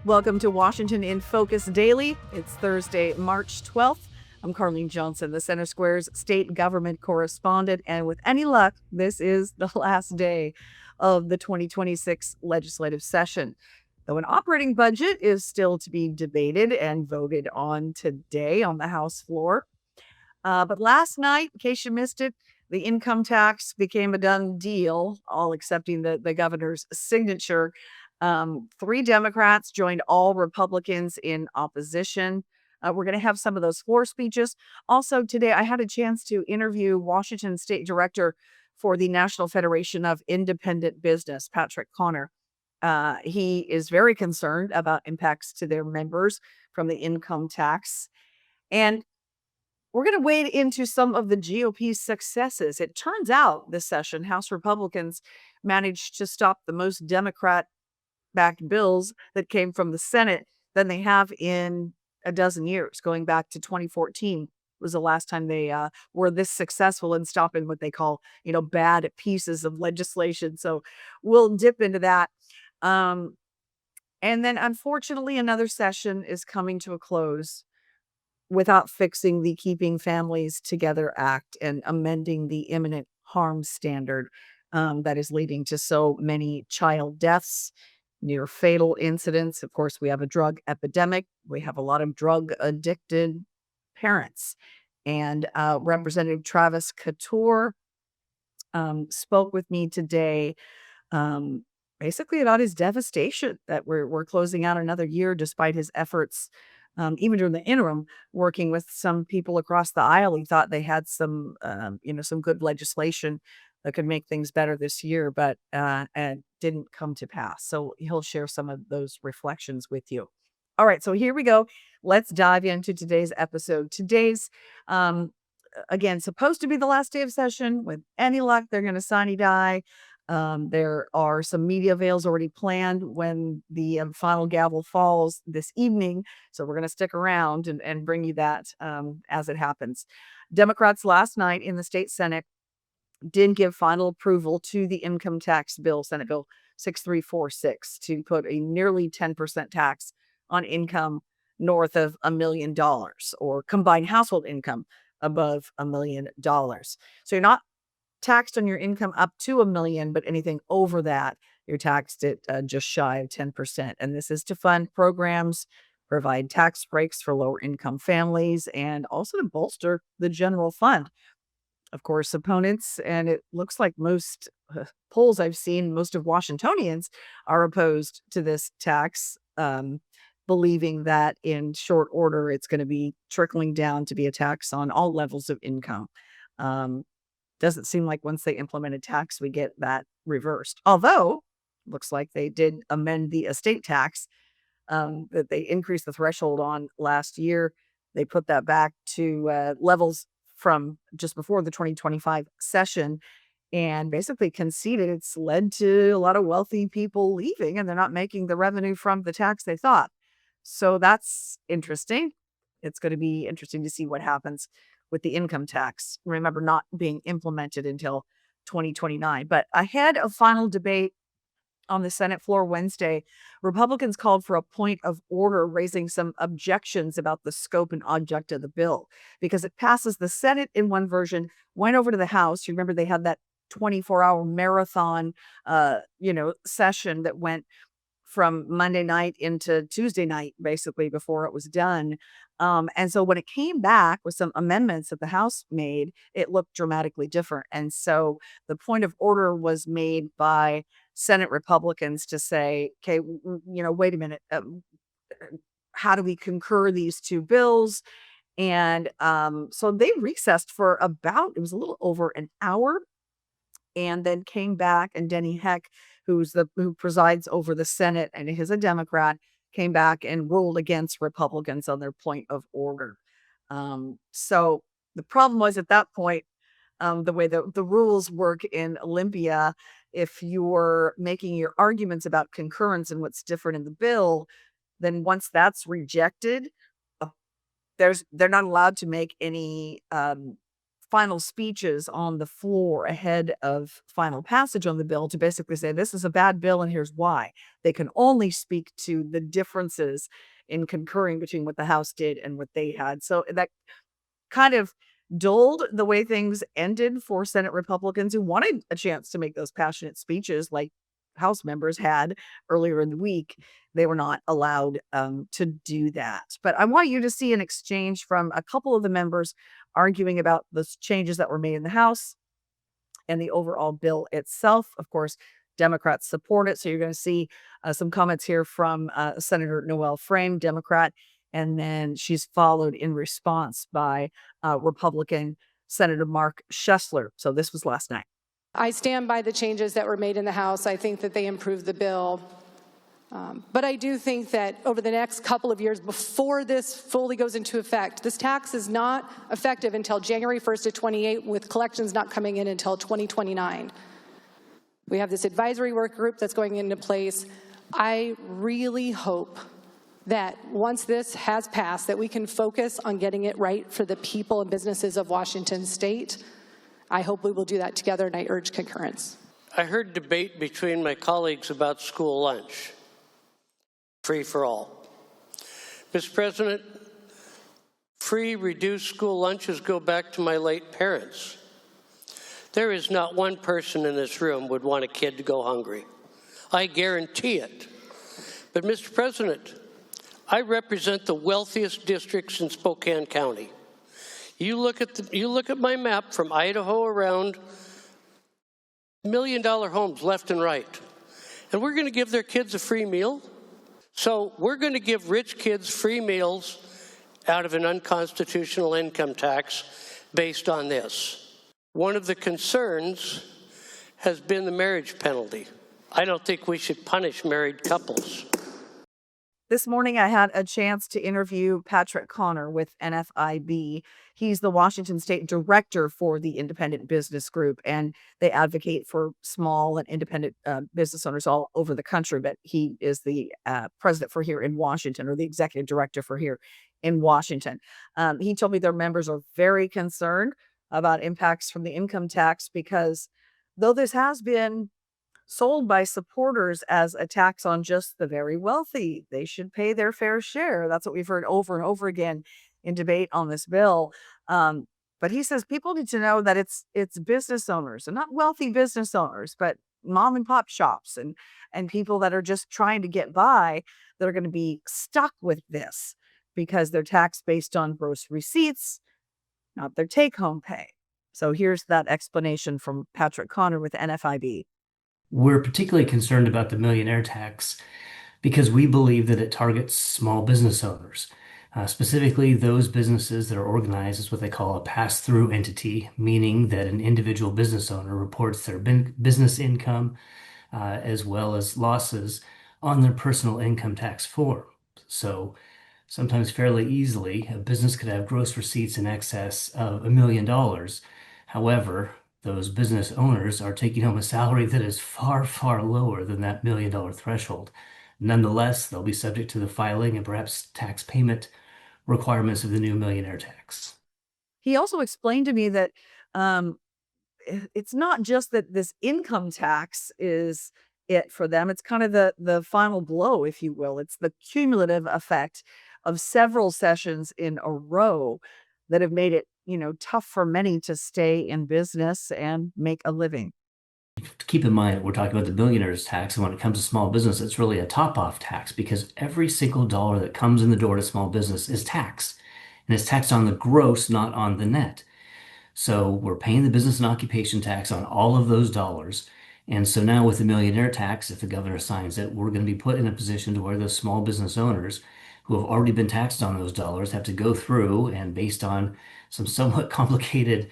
Welcome to Washington in Focus Daily. It's Thursday, March 12th. I'm Carleen Johnson, the Center Square's state government correspondent. And with any luck, this is the last day of the 2026 legislative session. Though an operating budget is still to be debated and voted on today on the House floor. But last night, in case you missed it, the income tax became a done deal, all accepting the governor's signature. Three Democrats joined all Republicans in opposition. We're going to have some of those floor speeches. Also, today, I had a chance to interview Washington State Director for the National Federation of Independent Business, Patrick Connor. He is very concerned about impacts to their members from the income tax. And we're going to wade into some of the GOP's successes. It turns out this session, House Republicans managed to stop the most Democrat backed bills that came from the Senate than they have in a dozen years. Going back to 2014 was the last time they were this successful in stopping what they call, bad pieces of legislation. So we'll dip into that. Um, and then, unfortunately, another session is coming to a close without fixing the Keeping Families Together Act and amending the imminent harm standard that is leading to so many child deaths, near fatal incidents. Of course, we have a drug epidemic. We have a lot of drug addicted parents. And Representative Travis Couture spoke with me today um, basically about his devastation that we're closing out another year despite his efforts, even during the interim, working with some people across the aisle. He thought they had some good legislation that could make things better this year, but and didn't come to pass. So he'll share some of those reflections with you. All right, so here we go. Let's dive into today's episode. Today's again supposed to be the last day of session. With any luck, they're going to sine die. There are some media avails already planned when the final gavel falls this evening. So we're going to stick around and bring you that as it happens. Democrats last night in the state Senate did give final approval to the income tax bill, Senate Bill 6346, to put a nearly 10% tax on income north of $1 million or combined household income above $1 million. So you're not taxed on your income up to $1 million, but anything over that, you're taxed at just shy of 10%. And this is to fund programs, provide tax breaks for lower income families, and also to bolster the general fund. Of course, opponents, and it looks like most polls I've seen, most of Washingtonians are opposed to this tax, believing that in short order, it's going to be trickling down to be a tax on all levels of income. Doesn't seem like once they implement a tax, we get that reversed. Although, looks like they did amend the estate tax that they increased the threshold on last year. They put that back to levels from just before the 2025 session and basically conceded it's led to a lot of wealthy people leaving and they're not making the revenue from the tax they thought. So that's interesting. It's going to be interesting to see what happens with the income tax. Remember, not being implemented until 2029. But ahead of final debate on the Senate floor Wednesday, Republicans called for a point of order, raising some objections about the scope and object of the bill because it passes the Senate in one version, went over to the House. You remember they had that 24-hour marathon, session that went from Monday night into Tuesday night, basically, before it was done. And so when it came back with some amendments that the House made, it looked dramatically different. And so the point of order was made by Senate Republicans to say, okay, wait a minute. How do we concur these two bills? And so they recessed for it was a little over an hour and then came back, and Denny Heck, who presides over the Senate and is a Democrat, came back and ruled against Republicans on their point of order. So the problem was at that point, the way the rules work in Olympia, if you're making your arguments about concurrence and what's different in the bill, then once that's rejected, uh, they're not allowed to make any final speeches on the floor ahead of final passage on the bill to basically say this is a bad bill and here's why. They can only speak to the differences in concurring between what the House did and what they had. So that kind of dulled the way things ended for Senate Republicans who wanted a chance to make those passionate speeches like House members had earlier in the week. They were not allowed to do that. But I want you to see an exchange from a couple of the members arguing about the changes that were made in the House and the overall bill itself. Of course, Democrats support it. So you're going to see some comments here from Senator Noel Frame, Democrat, and then she's followed in response by Republican Senator Mark Schessler. So this was last night. I stand by the changes that were made in the House. I think that they improved the bill. But I do think that over the next couple of years before this fully goes into effect, this tax is not effective until January 1st of 28, with collections not coming in until 2029. We have this advisory work group that's going into place. I really hope that once this has passed, that we can focus on getting it right for the people and businesses of Washington State. I hope we will do that together, and I urge concurrence. I heard debate between my colleagues about school lunch, free for all. Mr. President, free reduced school lunches go back to my late parents. There is not one person in this room would want a kid to go hungry. I guarantee it. But Mr. President, I represent the wealthiest districts in Spokane County. You look at my map from Idaho around, $1 million homes left and right. And we're going to give their kids a free meal? So we're going to give rich kids free meals out of an unconstitutional income tax based on this. One of the concerns has been the marriage penalty. I don't think we should punish married couples. This morning, I had a chance to interview Patrick Connor with NFIB. He's the Washington State Director for the Independent Business Group, and they advocate for small and independent business owners all over the country. But he is the president for here in Washington, or the executive director for here in Washington. He told me their members are very concerned about impacts from the income tax because though this has been sold by supporters as a tax on just the very wealthy, they should pay their fair share. That's what we've heard over and over again in debate on this bill. But he says people need to know that it's business owners, and not wealthy business owners, but mom and pop shops and people that are just trying to get by that are going to be stuck with this because they're taxed based on gross receipts, not their take-home pay. So here's that explanation from Patrick Connor with NFIB. We're particularly concerned about the millionaire tax because we believe that it targets small business owners, specifically those businesses that are organized as what they call a pass-through entity, meaning that an individual business owner reports their business income as well as losses on their personal income tax form. So sometimes fairly easily, a business could have gross receipts in excess of $1 million. However, those business owners are taking home a salary that is far, far lower than that $1 million threshold. Nonetheless, they'll be subject to the filing and perhaps tax payment requirements of the new millionaire tax. He also explained to me that it's not just that this income tax is it for them. It's kind of the final blow, if you will. It's the cumulative effect of several sessions in a row that have made it, tough for many to stay in business and make a living. Keep in mind, we're talking about the billionaire's tax, and when it comes to small business, it's really a top-off tax because every single dollar that comes in the door to small business is taxed, and it's taxed on the gross, not on the net. So we're paying the business and occupation tax on all of those dollars. And so now with the millionaire tax, if the governor signs it, we're going to be put in a position to where those small business owners who have already been taxed on those dollars have to go through and, based on some somewhat complicated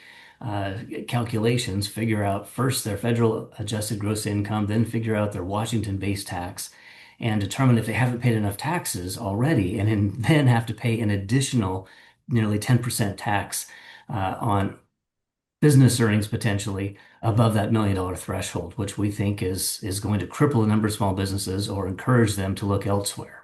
calculations, figure out first their federal adjusted gross income, then figure out their Washington-based tax, and determine if they haven't paid enough taxes already, and then have to pay an additional nearly 10% tax on business earnings potentially above that $1 million threshold, which we think is going to cripple the number of small businesses or encourage them to look elsewhere.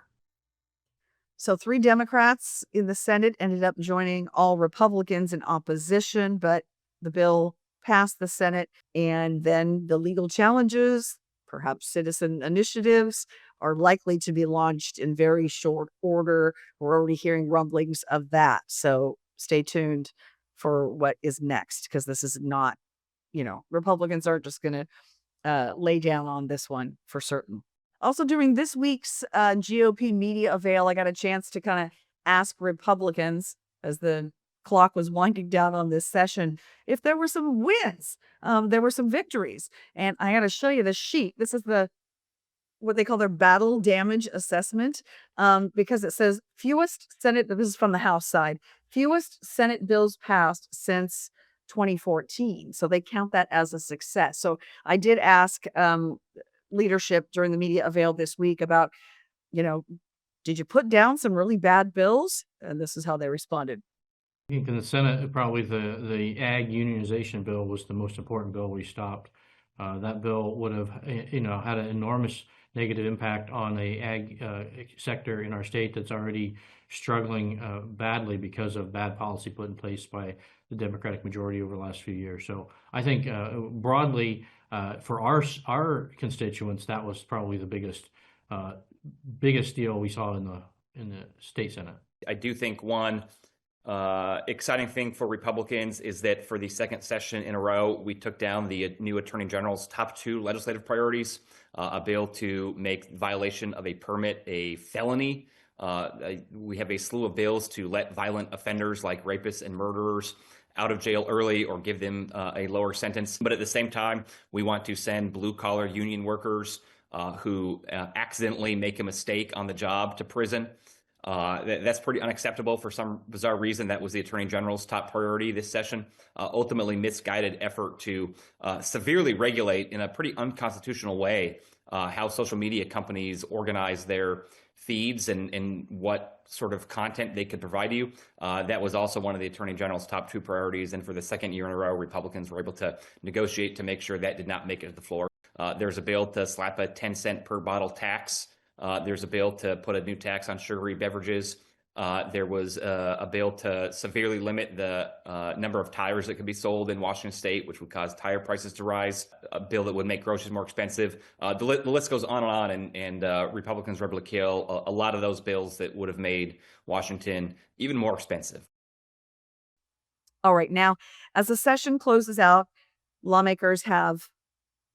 So 3 Democrats in the Senate ended up joining all Republicans in opposition, but the bill past the Senate, and then the legal challenges, perhaps citizen initiatives, are likely to be launched in very short order. We're already hearing rumblings of that. So stay tuned for what is next, because this is not, Republicans aren't just going to lay down on this one for certain. Also, during this week's GOP media avail, I got a chance to kind of ask Republicans, as the clock was winding down on this session, if there were some wins, there were some victories. And I got to show you the sheet. This is what they call their battle damage assessment, because it says fewest Senate, this is from the House side, fewest Senate bills passed since 2014. So they count that as a success. So I did ask leadership during the media avail this week about, did you put down some really bad bills? And this is how they responded. I think in the Senate, probably the ag unionization bill was the most important bill we stopped. That bill would have, had an enormous negative impact on the ag sector in our state that's already struggling badly because of bad policy put in place by the Democratic majority over the last few years. So I think broadly for our constituents, that was probably the biggest deal we saw in the state Senate. I do think one exciting thing for Republicans is that for the second session in a row, we took down the new Attorney General's top 2 legislative priorities, a bill to make violation of a permit a felony. We have a slew of bills to let violent offenders like rapists and murderers out of jail early or give them a lower sentence. But at the same time, we want to send blue-collar union workers who accidentally make a mistake on the job to prison. That's pretty unacceptable. For some bizarre reason, that was the Attorney General's top priority this session. Ultimately misguided effort to severely regulate in a pretty unconstitutional way how social media companies organize their feeds and what sort of content they could provide you. That was also one of the Attorney General's top 2 priorities. And for the second year in a row, Republicans were able to negotiate to make sure that did not make it to the floor. There's a bill to slap a 10-cent per bottle tax. There's a bill to put a new tax on sugary beverages. There was a bill to severely limit the number of tires that could be sold in Washington state, which would cause tire prices to rise. A bill that would make groceries more expensive. The list goes on and on, and Republicans were able to kill a lot of those bills that would have made Washington even more expensive. All right. Now, as the session closes out, lawmakers have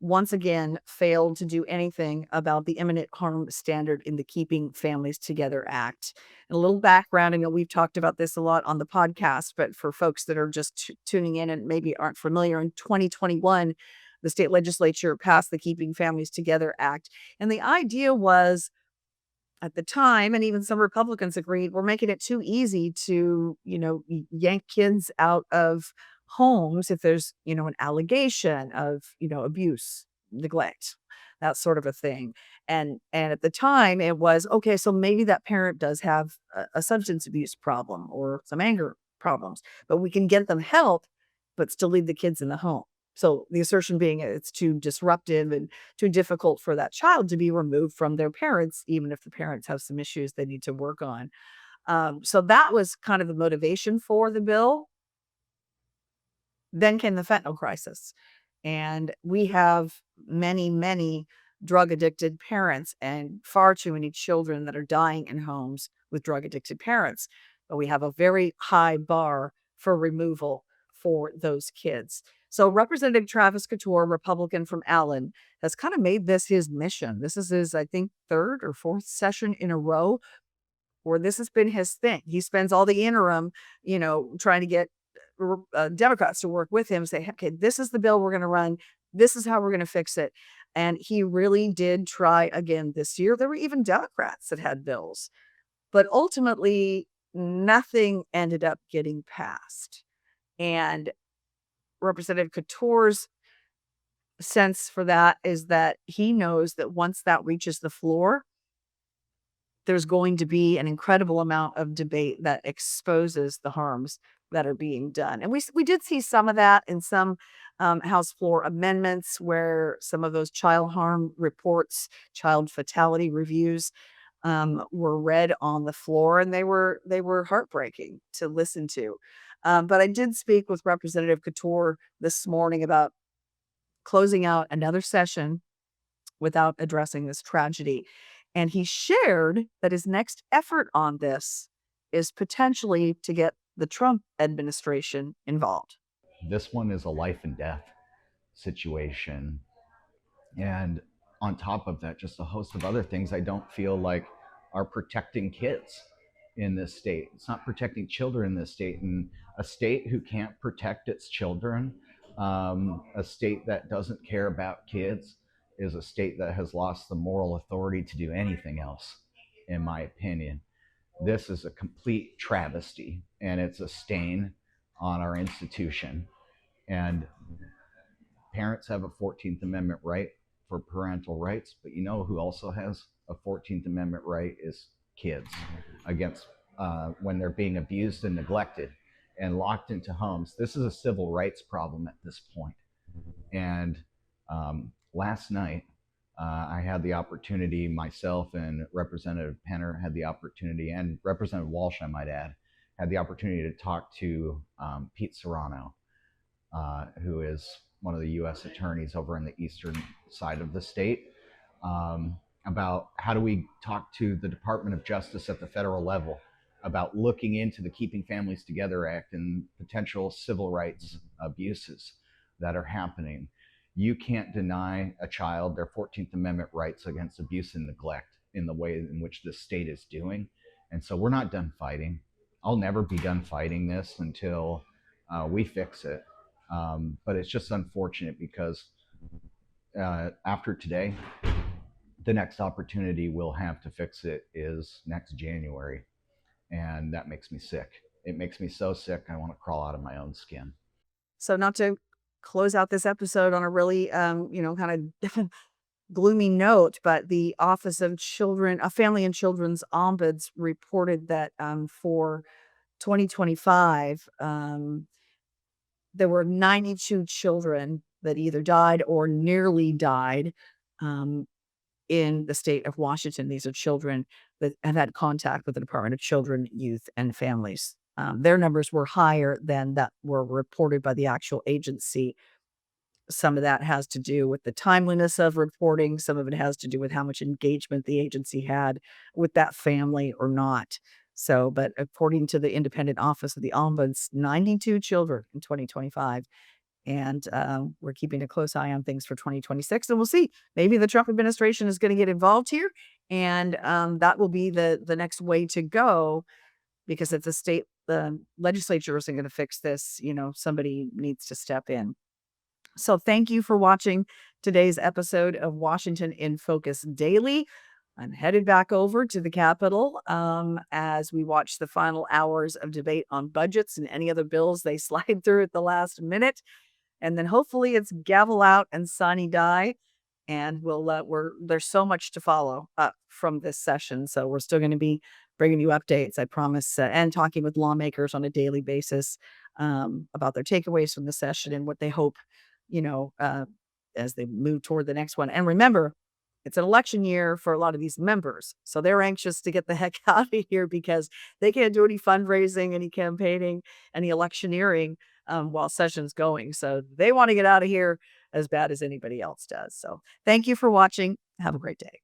once again failed to do anything about the imminent harm standard in the Keeping Families Together Act. And a little background, I know we've talked about this a lot on the podcast, but for folks that are just tuning in and maybe aren't familiar, in 2021, the state legislature passed the Keeping Families Together Act. And the idea was, at the time, and even some Republicans agreed, we're making it too easy to, yank kids out of homes if there's, an allegation of, abuse, neglect, that sort of a thing. And at the time it was, okay, so maybe that parent does have a substance abuse problem or some anger problems, but we can get them help, but still leave the kids in the home. So the assertion being it's too disruptive and too difficult for that child to be removed from their parents, even if the parents have some issues they need to work on. So that was kind of the motivation for the bill. Then came the fentanyl crisis. And we have many, many drug addicted parents and far too many children that are dying in homes with drug addicted parents. But we have a very high bar for removal for those kids. So Representative Travis Couture, Republican from Allen, has kind of made this his mission. This is his, I think, 3rd or 4th session in a row where this has been his thing. He spends all the interim, trying to get Democrats to work with him, say, okay, this is the bill we're going to run. This is how we're going to fix it. And he really did try again this year. There were even Democrats that had bills, but ultimately nothing ended up getting passed. And Representative Couture's sense for that is that he knows that once that reaches the floor, there's going to be an incredible amount of debate that exposes the harms that are being done. And we did see some of that in some House floor amendments where some of those child harm reports, child fatality reviews were read on the floor, and they were heartbreaking to listen to. But I did speak with Representative Couture this morning about closing out another session without addressing this tragedy. And he shared that his next effort on this is potentially to get the Trump administration involved. This one is a life and death situation. And on top of that, just a host of other things I don't feel like are protecting kids in this state. It's not protecting children in this state. And a state who can't protect its children, a state that doesn't care about kids, is a state that has lost the moral authority to do anything else, in my opinion. This is a complete travesty, and it's a stain on our institution. And parents have a 14th Amendment right for parental rights, but you know who also has a 14th Amendment right is kids against when they're being abused and neglected and locked into homes. This is a civil rights problem at this point. And last night, I had the opportunity, myself and Representative Penner had the opportunity, and Representative Walsh, I might add, had the opportunity to talk to Pete Serrano, who is one of the U.S. attorneys over in the eastern side of the state, about how do we talk to the Department of Justice at the federal level about looking into the Keeping Families Together Act and potential civil rights abuses that are happening. You can't deny a child their 14th Amendment rights against abuse and neglect in the way in which this state is doing. And so we're not done fighting. I'll never be done fighting this until we fix it. But it's just unfortunate because after today, the next opportunity we'll have to fix it is next January. And that makes me sick. It makes me so sick, I want to crawl out of my own skin. So not to close out this episode on a really, kind of gloomy note, but the Office of Family and Children's Ombuds reported that for 2025, there were 92 children that either died or nearly died in the state of Washington. These are children that have had contact with the Department of Children, Youth, and Families. Their numbers were higher than that were reported by the actual agency. Some of that has to do with the timeliness of reporting. Some of it has to do with how much engagement the agency had with that family or not. So, but according to the Independent Office of the Ombuds, 92 children in 2025. And we're keeping a close eye on things for 2026. And we'll see. Maybe the Trump administration is going to get involved here. And that will be the next way to go. Because if the legislature isn't going to fix this, somebody needs to step in. So thank you for watching today's episode of Washington in Focus Daily. I'm headed back over to the Capitol as we watch the final hours of debate on budgets and any other bills they slide through at the last minute. And then hopefully it's gavel out and sine die. And there's so much to follow up from this session. So we're still going to be bringing you updates, I promise, and talking with lawmakers on a daily basis about their takeaways from the session and what they hope, as they move toward the next one. And remember, it's an election year for a lot of these members. So they're anxious to get the heck out of here because they can't do any fundraising, any campaigning, any electioneering while session's going. So they want to get out of here as bad as anybody else does. So thank you for watching. Have a great day.